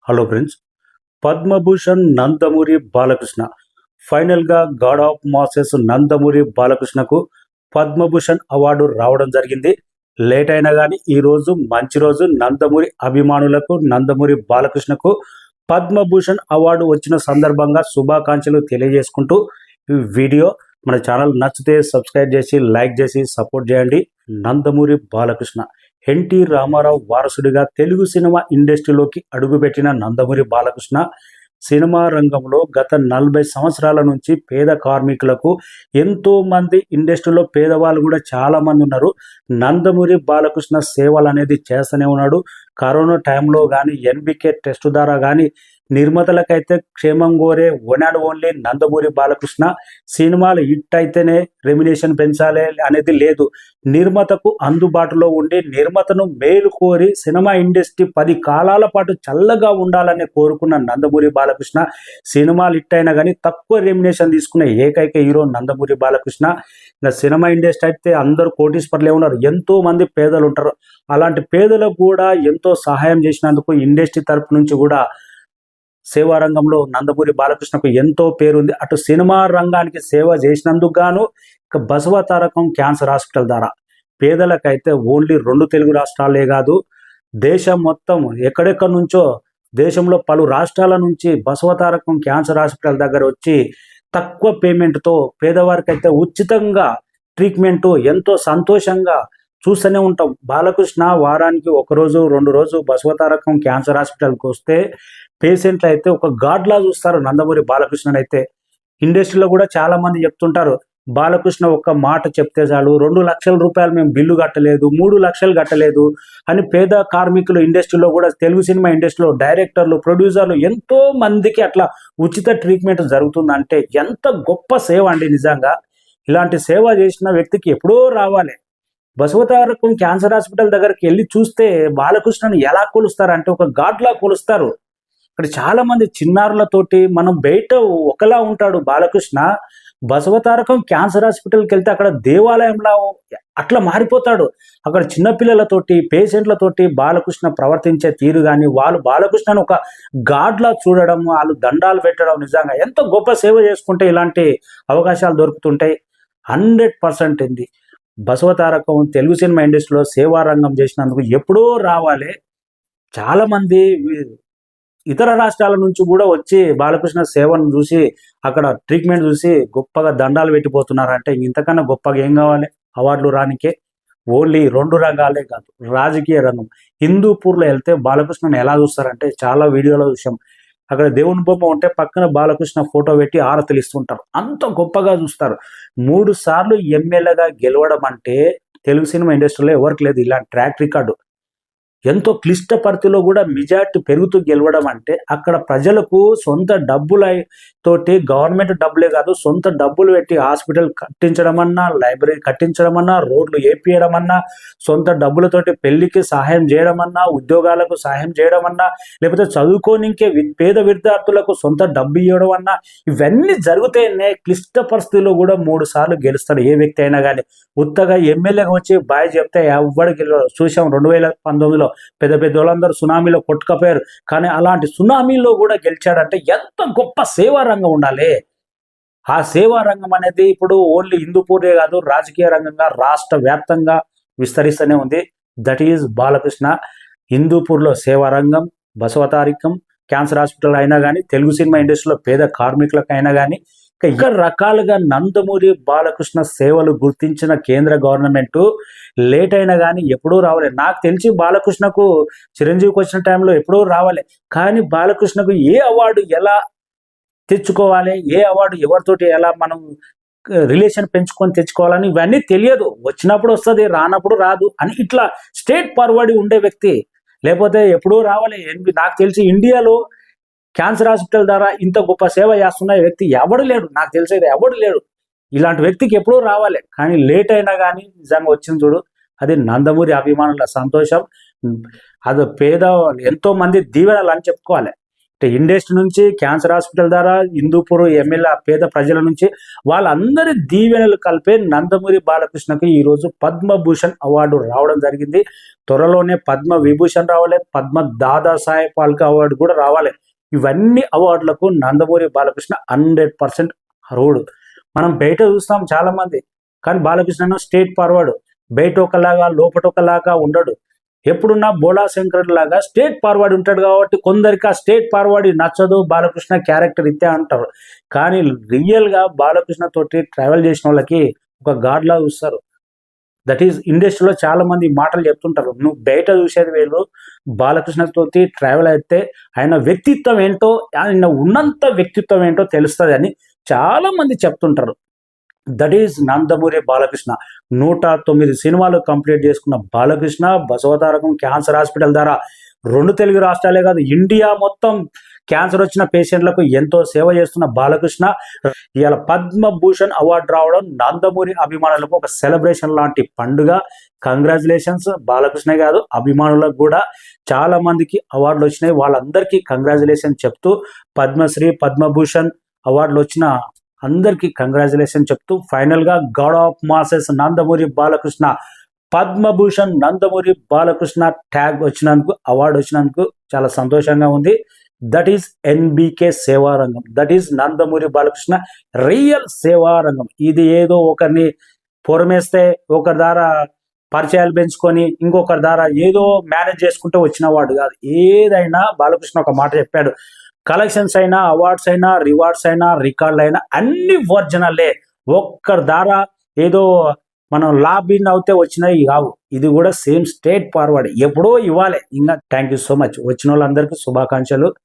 Hello friends, Padma Bhushan Nandamuri Balakrishna ఫైనల్గా god of masses Nandamuri బాలకృష్ణకు Padma Bhushan award రావడం జరిగింది. లేట్ అయినా కానీ ఈరోజు మంచి రోజు. నందమూరి అభిమానులకు నందమూరి బాలకృష్ణకు పద్మభూషణ్ అవార్డు వచ్చిన సందర్భంగా శుభాకాంక్షలు తెలియజేసుకుంటూ ఈ వీడియో మన ఛానల్ నచ్చితే సబ్స్క్రైబ్ చేసి లైక్ చేసి సపోర్ట్ చేయండి. నందమూరి బాలకృష్ణ ఎన్టీ రామారావు వారసుడిగా తెలుగు సినిమా ఇండస్ట్రీలోకి అడుగుపెట్టిన నందమూరి బాలకృష్ణ సినిమా రంగంలో గత 40 సంవత్సరాల నుంచి పేద కార్మికులకు ఎంతో మంది ఇండస్ట్రీలో పేదవాళ్ళు కూడా చాలా మంది ఉన్నారు. నందమూరి బాలకృష్ణ సేవలు అనేది చేస్తూనే ఉన్నాడు. కరోనా టైంలో కానీ ఎన్బికే టెస్ట్ ద్వారా కానీ నిర్మాతలకైతే క్షేమం కోరే one and only Nandamuri Balakrishna. సినిమాలు హిట్ అయితేనే రెమ్యునేషన్ పెంచాలి అనేది లేదు. నిర్మాతకు అందుబాటులో ఉండి నిర్మాతను మేలు కోరి సినిమా ఇండస్ట్రీ 10 కాలాల పాటు చల్లగా ఉండాలని కోరుకున్న నందమూరి బాలకృష్ణ సినిమాలు హిట్ అయినా కానీ తక్కువ రెమ్యునేషన్ తీసుకునే ఏకైక హీరో నందమూరి బాలకృష్ణ. ఇంకా సినిమా ఇండస్ట్రీ అయితే అందరూ కోటీశ్వర్లే ఉన్నారు, ఎంతో మంది పేదలు ఉంటారు. అలాంటి పేదలకు కూడా ఎంతో సహాయం చేసినందుకు ఇండస్ట్రీ తరపు నుంచి కూడా సేవా రంగంలో నందమూరి బాలకృష్ణకు ఎంతో పేరుంది. అటు సినిమా రంగానికి సేవ చేసినందుకు గాను ఇక బసవ తారకం క్యాన్సర్ హాస్పిటల్ ద్వారా పేదలకైతే ఓన్లీ 2 తెలుగు రాష్ట్రాలే కాదు, దేశం మొత్తం ఎక్కడెక్కడి నుంచో దేశంలో పలు రాష్ట్రాల నుంచి బసవ తారకం క్యాన్సర్ హాస్పిటల్ దగ్గర వచ్చి తక్కువ పేమెంట్తో పేదవారికైతే ఉచితంగా ట్రీట్మెంటు ఎంతో సంతోషంగా చూస్తూనే ఉంటాం. బాలకృష్ణ వారానికి 1 రోజు 2 రోజు బసవ తారకం క్యాన్సర్ హాస్పిటల్కి వస్తే పేషెంట్లు అయితే ఒక గాడ్లా చూస్తారు నందమూరి బాలకృష్ణని. అయితే ఇండస్ట్రీలో కూడా చాలా మంది చెప్తుంటారు, బాలకృష్ణ ఒక్క మాట చెప్తే చాలు 2 లక్షల రూపాయలు మేము బిల్లు కట్టలేదు, 3 లక్షలు కట్టలేదు అని పేద కార్మికులు ఇండస్ట్రీలో కూడా తెలుగు సినిమా ఇండస్ట్రీలో డైరెక్టర్లు ప్రొడ్యూసర్లు ఎంతో మందికి అట్లా ఉచిత ట్రీట్మెంట్ జరుగుతుందంటే ఎంత గొప్ప సేవ అండి. నిజంగా ఇలాంటి సేవ చేసిన వ్యక్తికి ఎప్పుడో రావాలి. బసవతారకం క్యాన్సర్ హాస్పిటల్ దగ్గరికి వెళ్ళి చూస్తే బాలకృష్ణను ఎలా కొలుస్తారంటే ఒక గాడ్లా కొలుస్తారు. ఇక్కడ చాలా మంది చిన్నారులతోటి మనం బయట ఒకలా ఉంటాడు బాలకృష్ణ, బసవతారకం క్యాన్సర్ హాస్పిటల్కి వెళ్తే అక్కడ దేవాలయంలా అట్లా మారిపోతాడు. అక్కడ చిన్నపిల్లలతోటి పేషెంట్లతోటి బాలకృష్ణ ప్రవర్తించే తీరు కానీ వాళ్ళు బాలకృష్ణను ఒక గాడ్లా చూడడం, వాళ్ళు దండాలు పెట్టడం నిజంగా ఎంతో గొప్ప సేవ చేసుకుంటే ఇలాంటి అవకాశాలు దొరుకుతుంటాయి. 100% ఉంది. బసవతారకం తెలుగు సినిమా ఇండస్ట్రీలో సేవా రంగం చేసినందుకు ఎప్పుడో రావాలి. చాలామంది ఇతర రాష్ట్రాల నుంచి కూడా వచ్చి బాలకృష్ణ సేవను చూసి అక్కడ ట్రీట్మెంట్ చూసి గొప్పగా దండాలు పెట్టిపోతున్నారంటే ఇంతకన్నా గొప్పగా ఏం కావాలి అవార్డులు రానికే. ఓన్లీ 2 రంగాలే కాదు, రాజకీయ రంగం. హిందూపూర్లో వెళ్తే బాలకృష్ణను ఎలా చూస్తారంటే చాలా వీడియోలో చూసాం. అక్కడ దేవుని బొమ్మ ఉంటే పక్కన బాలకృష్ణ ఫోటో పెట్టి ఆరతులు ఇస్తుంటారు, అంత గొప్పగా చూస్తారు. 3 సార్లు ఎమ్మెల్యేగా గెలవడం అంటే తెలుగు సినిమా ఇండస్ట్రీలో ఎవరికి లేదు ఇలాంటి ట్రాక్ రికార్డు. ఎంతో క్లిష్ట పరిస్థితిలో కూడా మెజార్టీ పెరుగుతూ గెలవడం అంటే అక్కడ ప్రజలకు సొంత డబ్బులతోటి గవర్నమెంట్ డబ్బులే కాదు సొంత డబ్బులు పెట్టి హాస్పిటల్ కట్టించడం అన్నా, లైబ్రరీ కట్టించడం అన్నా, రోడ్లు వేపియడం అన్నా, సొంత డబ్బులతోటి పెళ్లికి సహాయం చేయడం అన్నా, ఉద్యోగాలకు సహాయం చేయడం అన్నా, లేకపోతే చదువుకోనికే పేద విద్యార్థులకు సొంత డబ్బు ఇవ్వడం అన్నా, ఇవన్నీ జరుగుతాయనే క్లిష్ట పరిస్థితిలో కూడా 3 సార్లు గెలుస్తాడు ఏ వ్యక్తి అయినా కానీ. ఉత్తగా ఎమ్మెల్యేగా వచ్చి బాయ్ చెప్తే ఎవ్వడు గెలవడు. చూసాం 2019లో పెద్ద పెద్ద వాళ్ళందరూ సునామీలో కొట్టుకపోయారు, కానీ అలాంటి సునామీలో కూడా గెలిచాడంటే ఎంత గొప్ప సేవా రంగం ఉండాలి. ఆ సేవా రంగం అనేది ఇప్పుడు ఓన్లీ హిందూపూరే కాదు రాజకీయ రంగంగా రాష్ట్ర వ్యాప్తంగా విస్తరిస్తూనే ఉంది. That is Balakrishna. హిందూపూర్లో సేవా రంగం, బసవతారకం క్యాన్సర్ హాస్పిటల్ అయినా కానీ తెలుగు సినిమా ఇండస్ట్రీలో పేద కార్మికులకైనా కానీ ఇక రకాలుగా నందమూరి బాలకృష్ణ సేవలు గుర్తించిన కేంద్ర గవర్నమెంట్ లేట్ అయినా కానీ ఎప్పుడూ రావాలి. నాకు తెలిసి బాలకృష్ణకు చిరంజీవికి వచ్చిన టైంలో ఎప్పుడూ రావాలి, కానీ బాలకృష్ణకు ఏ అవార్డు ఎలా తెచ్చుకోవాలి, ఏ అవార్డు ఎవరితోటి ఎలా మనం రిలేషన్ పెంచుకొని తెచ్చుకోవాలని ఇవన్నీ తెలియదు. వచ్చినప్పుడు వస్తుంది, రానప్పుడు రాదు అని ఇట్లా స్టేట్ ఫార్వర్డ్ ఉండే వ్యక్తి. లేకపోతే ఎప్పుడూ రావాలి. నాకు తెలిసి ఇండియాలో క్యాన్సర్ హాస్పిటల్ ద్వారా ఇంత గొప్ప సేవ చేస్తున్న వ్యక్తి ఎవడు లేడు, నాకు తెలిసేది ఎవడు లేడు. ఇలాంటి వ్యక్తికి ఎప్పుడూ రావాలి, కానీ లేట్ అయినా కానీ నిజంగా వచ్చింది చూడు, అది నందమూరి అభిమానుల సంతోషం. అది పేద ఎంతో మంది దీవెనలు అని చెప్పుకోవాలి. ఇండస్ట్రీ నుంచి, క్యాన్సర్ హాస్పిటల్ ద్వారా, హిందూపూర్ ఎమ్మెల్యే పేద ప్రజల నుంచి వాళ్ళందరి దీవెనలు కలిపే నందమూరి బాలకృష్ణకు ఈరోజు పద్మభూషణ్ అవార్డు రావడం జరిగింది. త్వరలోనే పద్మ విభూషణ్ రావాలి, పద్మ దాదా సాహెబ్ ఫాల్కే అవార్డు కూడా రావాలి. ఇవన్నీ అవార్డులకు నందమూరి బాలకృష్ణ 100% అర్హుడు. మనం బయట చూస్తాం చాలా మంది, కానీ బాలకృష్ణ స్టేట్ ఫార్వర్డ్, బయట ఒకలాగా లోపట ఒకలాగా ఉండడు. ఎప్పుడున్నా బోలా శంకర్ లాగా స్టేట్ ఫార్వర్డ్ ఉంటాడు. కాబట్టి కొందరికి ఆ స్టేట్ ఫార్వర్డ్ నచ్చదు, బాలకృష్ణ క్యారెక్టర్ ఇత్తే అంటారు. కానీ రియల్గా బాలకృష్ణ తోటి ట్రావెల్ చేసిన వాళ్ళకి ఒక గాడ్ లా చూస్తారు. దట్ ఈస్ ఇండస్ట్రీలో చాలా మంది మాటలు చెప్తుంటారు. నువ్వు బయట చూసేది వేరు, బాలకృష్ణ తోటి ట్రావెల్ అయితే ఆయన వ్యక్తిత్వం ఏంటో, ఆయన ఉన్నంత వ్యక్తిత్వం ఏంటో తెలుస్తుంది అని చాలా మంది చెప్తుంటారు. That is Nandamuri Balakrishna. 109 సినిమాలు కంప్లీట్ చేసుకున్న బాలకృష్ణ బసవతారకం క్యాన్సర్ హాస్పిటల్ ద్వారా 2 తెలుగు రాష్ట్రాలే కాదు, ఇండియా మొత్తం క్యాన్సర్ వచ్చిన పేషెంట్లకు ఎంతో సేవ చేస్తున్న బాలకృష్ణ ఇవాళ పద్మభూషణ్ అవార్డు రావడం నందమూరి అభిమానులకు ఒక సెలబ్రేషన్ లాంటి పండుగ. కంగ్రాచులేషన్స్. బాలకృష్ణ కాదు, అభిమానులకు కూడా చాలా మందికి అవార్డులు వచ్చినాయి. వాళ్ళందరికీ కంగ్రాచులేషన్ చెప్తూ, పద్మశ్రీ పద్మభూషణ్ అవార్డులు వచ్చిన అందరికీ కంగ్రాచులేషన్ చెప్తూ ఫైనల్గా god of masses Nandamuri Balakrishna, Padma Bhushan Nandamuri Balakrishna tag వచ్చినందుకు, అవార్డు వచ్చినందుకు చాలా సంతోషంగా ఉంది. దట్ ఈస్ ఎన్బికే సేవారంగం. That is Nandamuri Balakrishna real సేవారంగం. ఇది ఏదో ఒకరిని పొరమేస్తే, ఒకరి ద్వారా పరిచయాలు పెంచుకొని ఇంకొకరి ద్వారా ఏదో మేనేజ్ చేసుకుంటూ వచ్చిన వాడు కాదు. ఏదైనా బాలకృష్ణ ఒక మాట చెప్పాడు, కలెక్షన్స్ అయినా, అవార్డ్స్ అయినా, రివార్డ్స్ అయినా, రికార్డులు అయినా అన్ని ఒరిజినలే. ఒక్కరి ద్వారా ఏదో మనం లాబిన్ అవుతే వచ్చినవి కావు. ఇది కూడా సేమ్ స్టేట్ ఫార్వర్డ్, ఎప్పుడో ఇవ్వాలి. ఇంకా థ్యాంక్ యూ సో మచ్. వచ్చిన వాళ్ళందరికీ శుభాకాంక్షలు.